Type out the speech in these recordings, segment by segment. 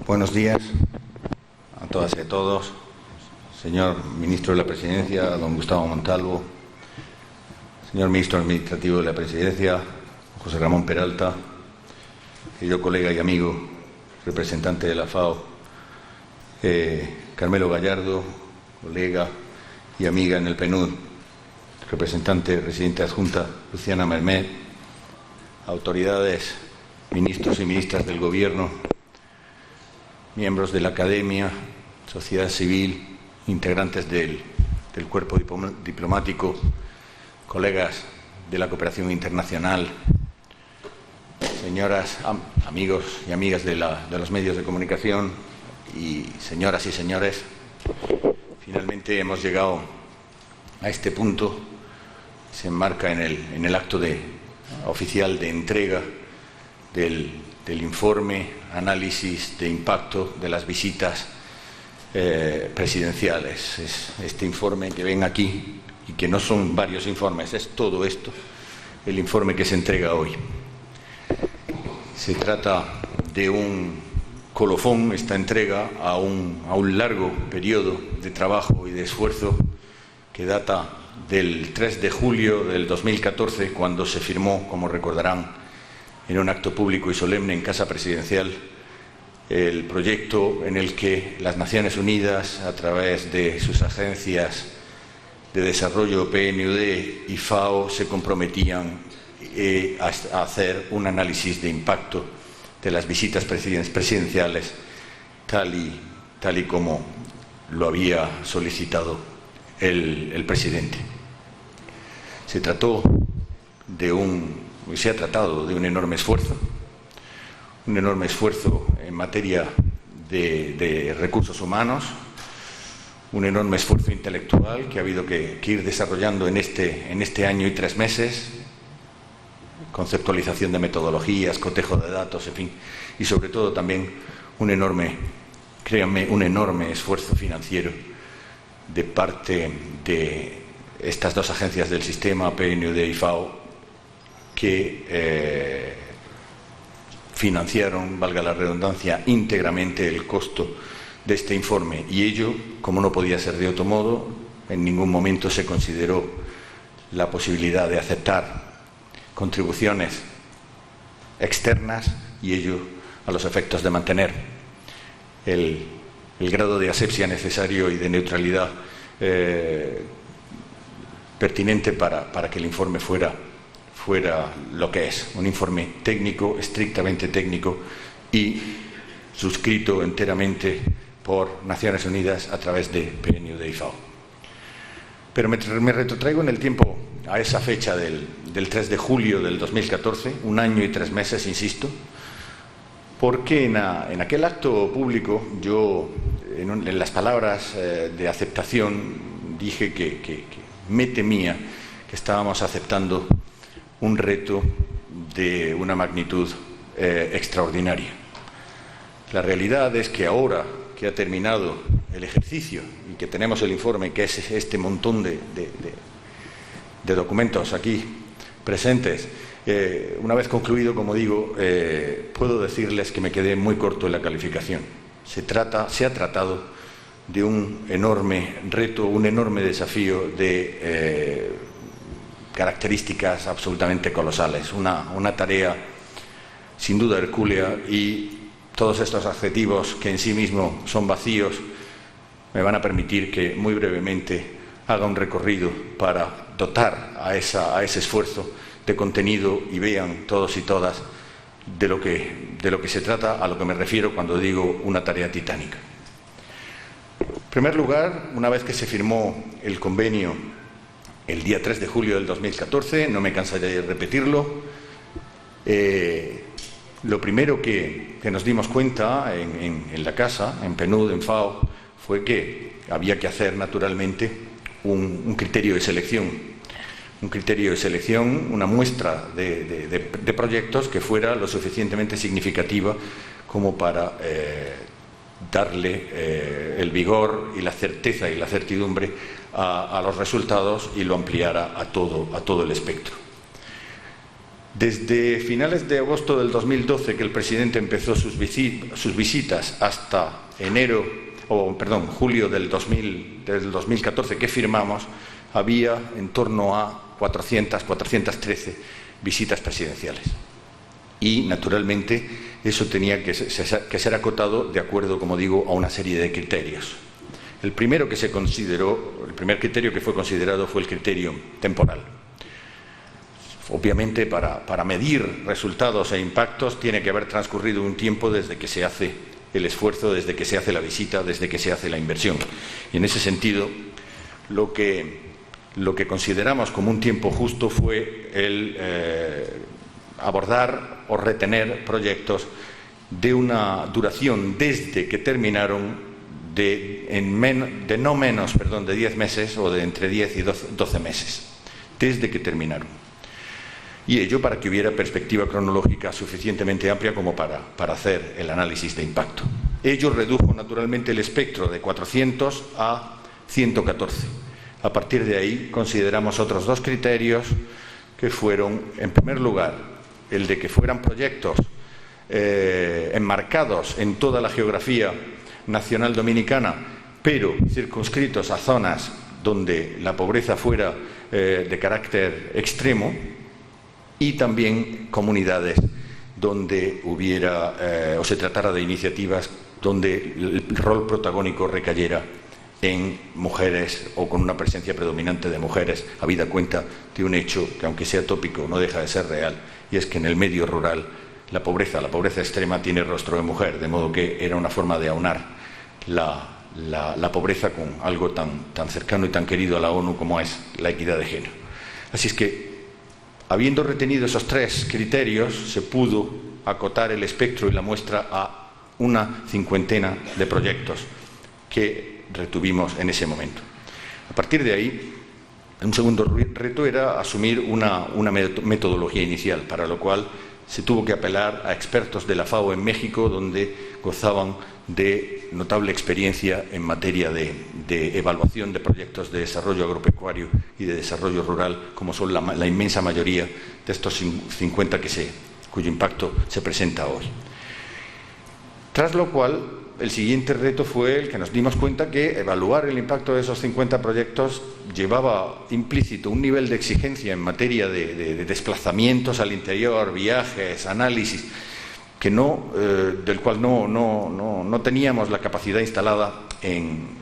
Buenos días a todas y a todos. Señor Ministro de la Presidencia, don Gustavo Montalvo, señor Ministro Administrativo de la Presidencia, José Ramón Peralta, querido colega y amigo, representante de la FAO, Carmelo Gallardo, colega y amiga en el PNUD, representante residente adjunta Luciana Mermet, autoridades, ministros y ministras del Gobierno, miembros de la Academia, sociedad civil, integrantes del cuerpo diplomático, colegas de la cooperación internacional, señoras, amigos y amigas de los medios de comunicación y señoras y señores, finalmente hemos llegado a este punto. Se enmarca en el acto oficial de entrega del informe, análisis de impacto de las visitas presidenciales. Es este informe que ven aquí, y que no son varios informes, es todo esto, el informe que se entrega hoy. Se trata de un colofón, esta entrega, a un largo periodo de trabajo y de esfuerzo que data del 3 de julio del 2014, cuando se firmó, como recordarán, en un acto público y solemne en Casa Presidencial, el proyecto en el que las Naciones Unidas, a través de sus agencias de desarrollo PNUD y FAO, se comprometían a hacer un análisis de impacto de las visitas presidenciales, tal y como lo había solicitado el presidente. Se ha tratado de un enorme esfuerzo en materia de recursos humanos, un enorme esfuerzo intelectual que ha habido que ir desarrollando en este año y 3 meses, conceptualización de metodologías, cotejo de datos, en fin, y sobre todo también un enorme esfuerzo financiero de parte de estas dos agencias del sistema, PNUD y FAO, que financiaron, valga la redundancia, íntegramente el costo de este informe. Y ello, como no podía ser de otro modo, en ningún momento se consideró la posibilidad de aceptar contribuciones externas, y ello a los efectos de mantener el grado de asepsia necesario y de neutralidad pertinente para que el informe fuera lo que es, un informe técnico, estrictamente técnico, y suscrito enteramente por Naciones Unidas a través de PNUD y FAO. Pero me retrotraigo en el tiempo a esa fecha del 3 de julio del 2014, 1 año y 3 meses, insisto, porque en aquel acto público yo, en las palabras de aceptación, dije que me temía que estábamos aceptando un reto de una magnitud extraordinaria. La realidad es que ahora que ha terminado el ejercicio y que tenemos el informe, que es este montón de documentos aquí presentes, una vez concluido, como digo, puedo decirles que me quedé muy corto en la calificación. Se ha tratado de un enorme reto, un enorme desafío de características absolutamente colosales, una tarea sin duda hercúlea, y todos estos adjetivos, que en sí mismos son vacíos, me van a permitir que muy brevemente haga un recorrido para dotar a ese esfuerzo de contenido, y vean todos y todas de lo que se trata, a lo que me refiero cuando digo una tarea titánica. En primer lugar, una vez que se firmó el convenio el día 3 de julio del 2014, no me cansaré de repetirlo, lo primero que nos dimos cuenta en la casa, en PNUD, en FAO, fue que había que hacer naturalmente un criterio de selección, una muestra de proyectos que fuera lo suficientemente significativa como para darle el vigor y la certeza y la certidumbre a los resultados, y lo ampliara a todo el espectro. Desde finales de agosto del 2012, que el presidente empezó sus visitas, hasta julio del 2014, que firmamos, había en torno a 413 visitas presidenciales. Y, naturalmente, eso tenía que ser acotado de acuerdo, como digo, a una serie de criterios. El primer criterio que fue considerado fue el criterio temporal. Obviamente, para medir resultados e impactos tiene que haber transcurrido un tiempo desde que se hace el esfuerzo, desde que se hace la visita, desde que se hace la inversión. Y en ese sentido, lo que consideramos como un tiempo justo fue el abordar o retener proyectos de una duración desde que terminaron de no menos de 10 meses o de entre 10 y 12 meses, desde que terminaron. Y ello para que hubiera perspectiva cronológica suficientemente amplia como para hacer el análisis de impacto. Ello redujo naturalmente el espectro de 400 a 114. A partir de ahí consideramos otros dos criterios que fueron, en primer lugar, el de que fueran proyectos enmarcados en toda la geografía nacional dominicana, pero circunscritos a zonas donde la pobreza fuera de carácter extremo, y también comunidades donde hubiera o se tratara de iniciativas donde el rol protagónico recayera en mujeres o con una presencia predominante de mujeres, habida cuenta de un hecho que, aunque sea tópico, no deja de ser real, y es que en el medio rural la pobreza extrema tiene rostro de mujer, de modo que era una forma de aunar la pobreza con algo tan cercano y tan querido a la ONU como es la equidad de género. Así es que, habiendo retenido esos tres criterios, se pudo acotar el espectro y la muestra a una cincuentena de proyectos que retuvimos en ese momento. A partir de ahí, un segundo reto era asumir una metodología inicial, para lo cual se tuvo que apelar a expertos de la FAO en México, donde gozaban de notable experiencia en materia de evaluación de proyectos de desarrollo agropecuario y de desarrollo rural, como son la inmensa mayoría de estos 50 cuyo impacto se presenta hoy. Tras lo cual, el siguiente reto fue el que nos dimos cuenta que evaluar el impacto de esos 50 proyectos llevaba implícito un nivel de exigencia en materia de desplazamientos al interior, viajes, análisis, del cual no teníamos la capacidad instalada en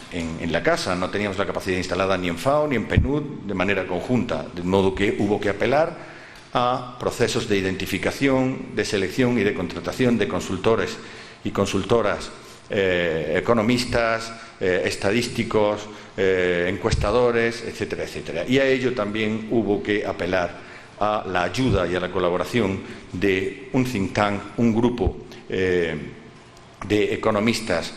la casa, no teníamos la capacidad instalada ni en FAO ni en PNUD de manera conjunta, de modo que hubo que apelar a procesos de identificación, de selección y de contratación de consultores y consultoras, economistas, estadísticos, encuestadores, etcétera, etcétera. Y a ello también hubo que apelar a la ayuda y a la colaboración de un think tank, un grupo de economistas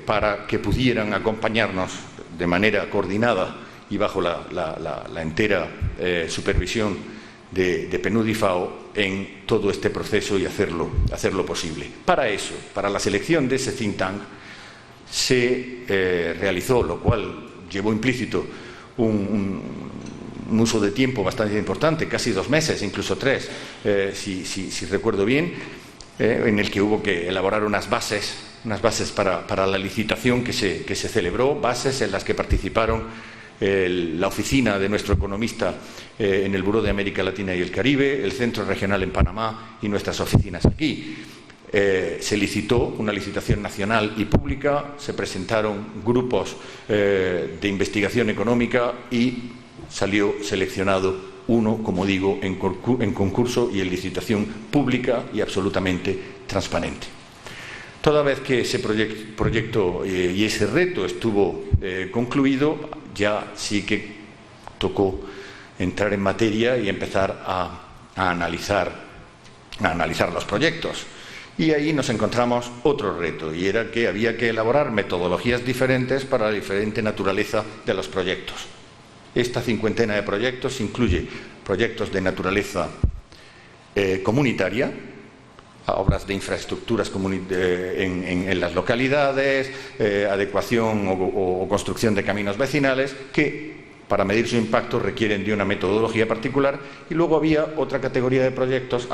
para que pudieran acompañarnos de manera coordinada y bajo la entera supervisión de PNUD y FAO en todo este proceso y hacerlo posible. Para eso, para la selección de ese think tank, se realizó, lo cual llevó implícito un uso de tiempo bastante importante, casi 2 meses, incluso 3, si recuerdo bien, en el que hubo que elaborar unas bases para la licitación que se celebró, bases en las que participaron la oficina de nuestro economista en el Buró de América Latina y el Caribe, el Centro Regional en Panamá y nuestras oficinas aquí. Se licitó una licitación nacional y pública, se presentaron grupos de investigación económica y salió seleccionado uno, como digo, en concurso y en licitación pública y absolutamente transparente. Toda vez que ese proyecto y ese reto estuvo concluido, ya sí que tocó entrar en materia y empezar a analizar los proyectos. Y ahí nos encontramos otro reto, y era que había que elaborar metodologías diferentes para la diferente naturaleza de los proyectos. Esta cincuentena de proyectos incluye proyectos de naturaleza comunitaria, obras de infraestructuras en las localidades, adecuación o construcción de caminos vecinales, que para medir su impacto requieren de una metodología particular, y luego había otra categoría de proyectos,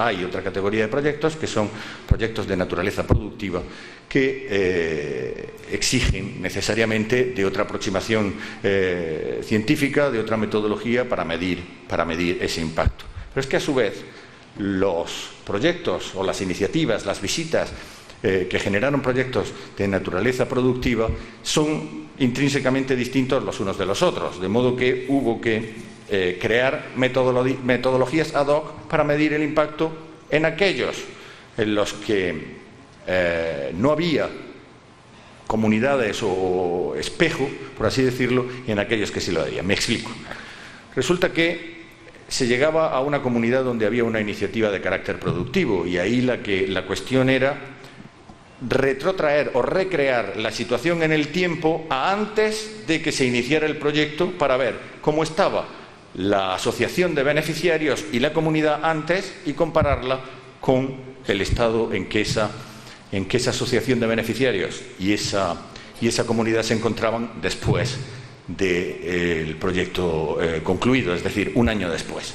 que son proyectos de naturaleza productiva que exigen necesariamente de otra aproximación científica, de otra metodología para medir ese impacto. Pero es que a su vez los proyectos o las iniciativas, las visitas que generaron proyectos de naturaleza productiva son intrínsecamente distintos los unos de los otros, de modo que hubo que crear metodologías ad hoc para medir el impacto en aquellos en los que no había comunidades o espejo, por así decirlo, y en aquellos que sí lo había. Me explico. Resulta que se llegaba a una comunidad donde había una iniciativa de carácter productivo, y ahí la cuestión era retrotraer o recrear la situación en el tiempo a antes de que se iniciara el proyecto, para ver cómo estaba la asociación de beneficiarios y la comunidad antes y compararla con el estado en que esa asociación de beneficiarios y esa comunidad se encontraban después del proyecto concluido, es decir, un año después.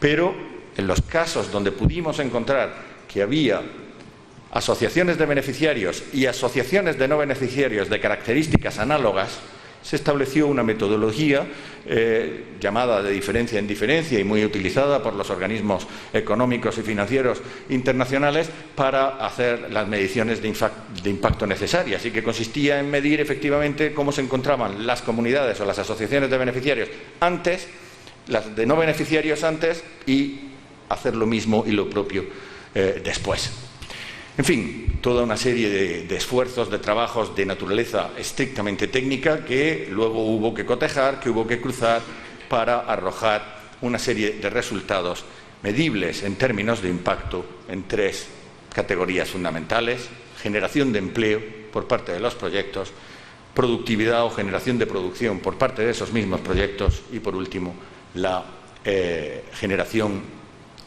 Pero en los casos donde pudimos encontrar que había asociaciones de beneficiarios y asociaciones de no beneficiarios de características análogas, se estableció una metodología llamada de diferencia en diferencia y muy utilizada por los organismos económicos y financieros internacionales para hacer las mediciones de impacto necesarias, y que consistía en medir efectivamente cómo se encontraban las comunidades o las asociaciones de beneficiarios antes, las de no beneficiarios antes, y hacer lo mismo y lo propio después. En fin, toda una serie de esfuerzos, de trabajos de naturaleza estrictamente técnica que luego hubo que cotejar, que hubo que cruzar para arrojar una serie de resultados medibles en términos de impacto en tres categorías fundamentales: generación de empleo por parte de los proyectos, productividad o generación de producción por parte de esos mismos proyectos y, por último, la generación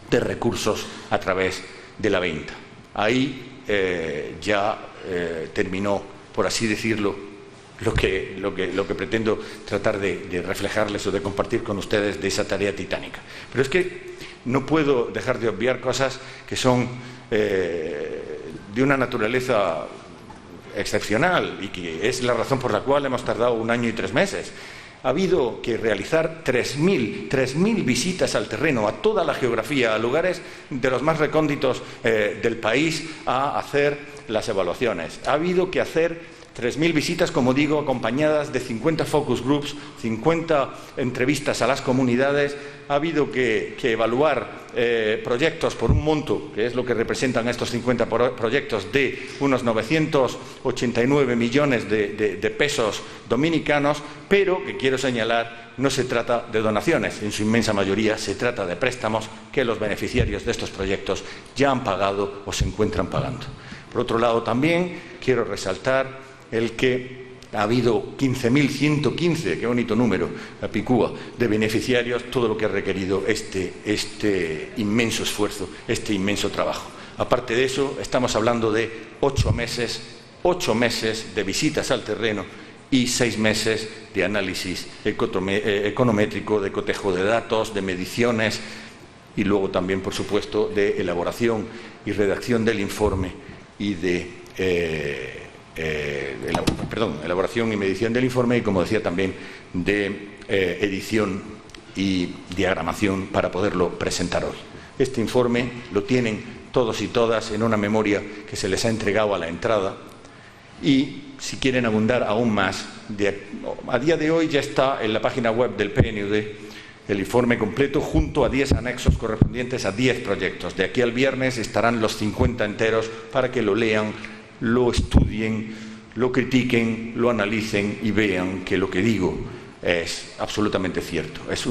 de recursos a través de la venta. Ahí ya terminó, por así decirlo, lo que pretendo tratar de reflejarles o de compartir con ustedes de esa tarea titánica. Pero es que no puedo dejar de obviar cosas que son de una naturaleza excepcional, y que es la razón por la cual hemos tardado 1 año y 3 meses. Ha habido que realizar 3.000 visitas al terreno, a toda la geografía, a lugares de los más recónditos del país, a hacer las evaluaciones. Ha habido que hacer 3.000 visitas, como digo, acompañadas de 50 focus groups, 50 entrevistas a las comunidades. Ha habido que evaluar proyectos por un monto, que es lo que representan estos 50 proyectos, de unos 989 millones de pesos dominicanos, pero que quiero señalar, no se trata de donaciones, en su inmensa mayoría se trata de préstamos que los beneficiarios de estos proyectos ya han pagado o se encuentran pagando. Por otro lado, también quiero resaltar el que ha habido 15.115, qué bonito número, Apicúa, de beneficiarios, todo lo que ha requerido este inmenso esfuerzo, este inmenso trabajo. Aparte de eso, estamos hablando de 8 meses de visitas al terreno y 6 meses de análisis econométrico, de cotejo de datos, de mediciones, y luego también, por supuesto, de elaboración y redacción del informe y de elaboración y medición del informe, y, como decía, también de edición y diagramación para poderlo presentar hoy. Este informe lo tienen todos y todas en una memoria que se les ha entregado a la entrada, y si quieren abundar aún más, a día de hoy ya está en la página web del PNUD el informe completo, junto a 10 anexos correspondientes a 10 proyectos. De aquí al viernes estarán los 50 enteros para que lo lean, lo estudien, lo critiquen, lo analicen y vean que lo que digo es absolutamente cierto. Es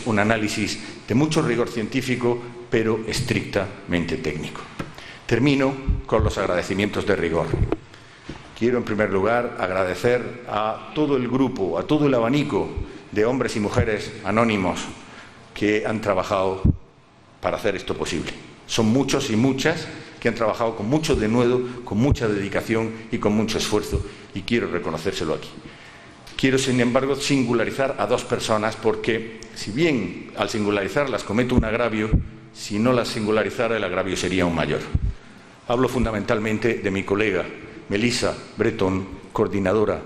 un análisis de mucho rigor científico, pero estrictamente técnico. Termino con los agradecimientos de rigor. Quiero, en primer lugar, agradecer a todo el grupo, a todo el abanico de hombres y mujeres anónimos que han trabajado para hacer esto posible. Son muchos y muchas que han trabajado con mucho denuedo, con mucha dedicación y con mucho esfuerzo, y quiero reconocérselo aquí. Quiero, sin embargo, singularizar a dos personas porque, si bien al singularizarlas cometo un agravio, si no las singularizara el agravio sería aún mayor. Hablo fundamentalmente de mi colega Melissa Bretón, coordinadora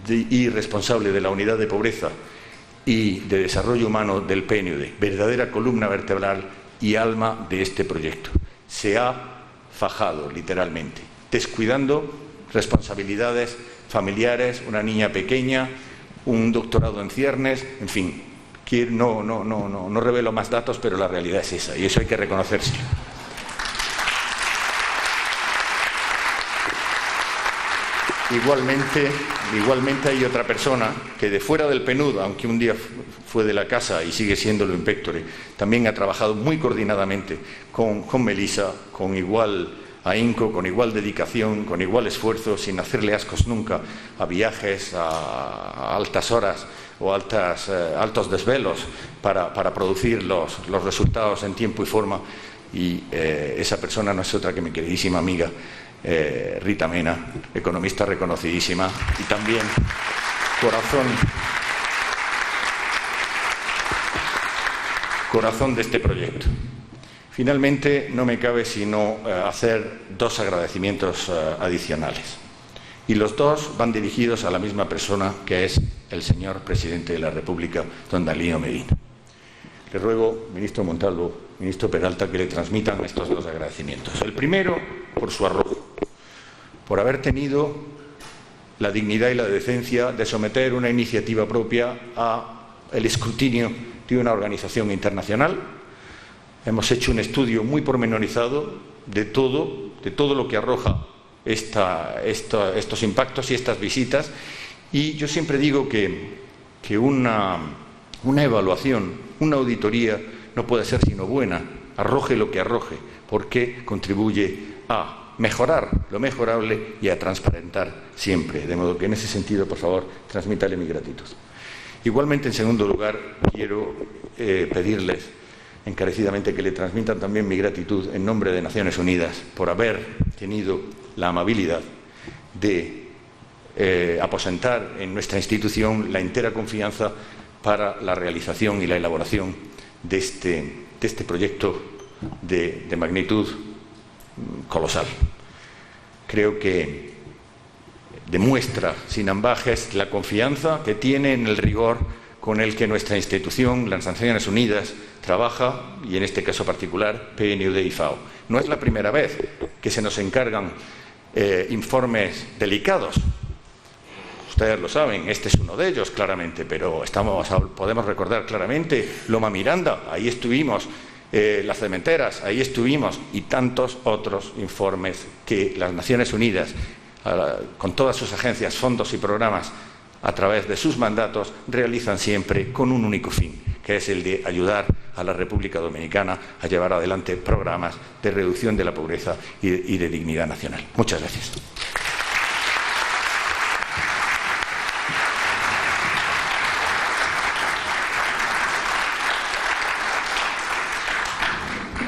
y responsable de la Unidad de Pobreza y de Desarrollo Humano del PNUD, verdadera columna vertebral y alma de este proyecto. Se ha fajado, literalmente, descuidando responsabilidades familiares, una niña pequeña, un doctorado en ciernes, en fin, no revelo más datos, pero la realidad es esa, y eso hay que reconocerse. Igualmente hay otra persona que de fuera del PNUD, aunque un día fue de la casa y sigue siendo lo inspectore, también ha trabajado muy coordinadamente con Melissa, con igual ahínco, con igual dedicación, con igual esfuerzo, sin hacerle ascos nunca a viajes, a altas horas o altos desvelos para producir los resultados en tiempo y forma. Y esa persona no es otra que mi queridísima amiga Rita Mena, economista reconocidísima y también corazón de este proyecto. Finalmente, no me cabe sino hacer dos agradecimientos adicionales. Y los dos van dirigidos a la misma persona, que es el señor Presidente de la República, don Danilo Medina. Le ruego, ministro Montalvo, ministro Peralta, que le transmitan estos dos agradecimientos. El primero, por su arrojo, por haber tenido la dignidad y la decencia de someter una iniciativa propia al escrutinio de una organización internacional. Hemos hecho un estudio muy pormenorizado de todo lo que arroja estos impactos y estas visitas, y yo siempre digo que una evaluación, una auditoría no puede ser sino buena, arroje lo que arroje, porque contribuye a mejorar lo mejorable y a transparentar siempre. De modo que en ese sentido, por favor, transmítale mi gratitud. Igualmente, en segundo lugar, quiero pedirles encarecidamente que le transmitan también mi gratitud en nombre de Naciones Unidas por haber tenido la amabilidad de aposentar en nuestra institución la entera confianza para la realización y la elaboración de este proyecto de magnitud colosal. Creo que demuestra sin ambajes la confianza que tiene en el rigor con el que nuestra institución, las Naciones Unidas, trabaja, y en este caso particular, PNUD y FAO. No es la primera vez que se nos encargan informes delicados. Ustedes lo saben, este es uno de ellos, claramente, pero podemos recordar claramente Loma Miranda, ahí estuvimos, las cementeras, ahí estuvimos, y tantos otros informes que las Naciones Unidas, con todas sus agencias, fondos y programas, a través de sus mandatos, realizan siempre con un único fin, que es el de ayudar a la República Dominicana a llevar adelante programas de reducción de la pobreza y de dignidad nacional. Muchas gracias.